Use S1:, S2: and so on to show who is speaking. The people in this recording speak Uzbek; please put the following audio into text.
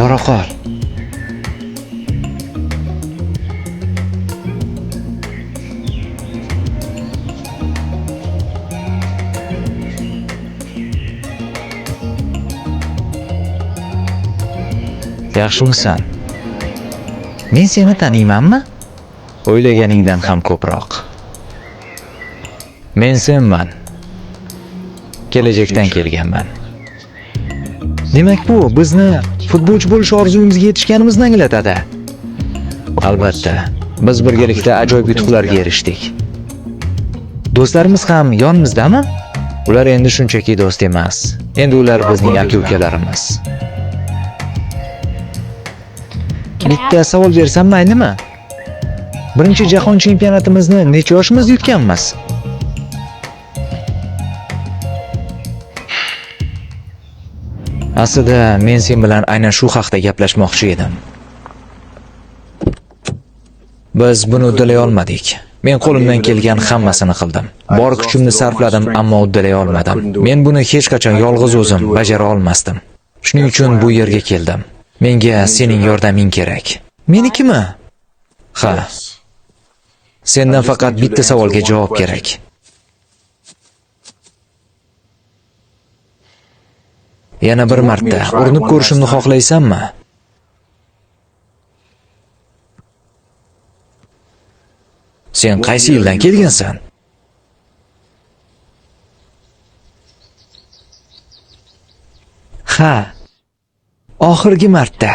S1: Bora qol. Yaxshimisan? Men seni taniymanmi? O'ylaganingdan ham ko'proq. Men senman. Kelajakdan kelganman. Demak bu bizni futbolchi bo'lish orzuyimizga yetishganimizni anglatadi. Albatta, biz birgalikda ajoyib yutuqlarga erishdik. Do'stlarimiz ham yonimizdami? Ular endi shunchaki do'st emas. Endi ular bizning aka-ukalarimiz. Bitta savol bersam maylimi? Birinchi jahon chempionatimizni necha yoshimiz yutganmiz? Aslida men sen bilan aynan shu haqda gaplashmoqchi edim. Biz buni uddalay olmadik. Men qo'limdan kelgan hammasini qildim. Bor kuchimni sarfladim, ammo uddalay olmadim. Men buni hech qachon yolg'iz o'zim bajara olmasdim. Shuning uchun bu yerga keldim. Menga sening yordaming kerak. Menikimi? Ha. Sendan faqat bitta savolga javob kerak. Yana bir marta urinib ko'rishimni xohlaysanmi? Sen qaysi yildan kelgansan? Ha. Oxirgi marta.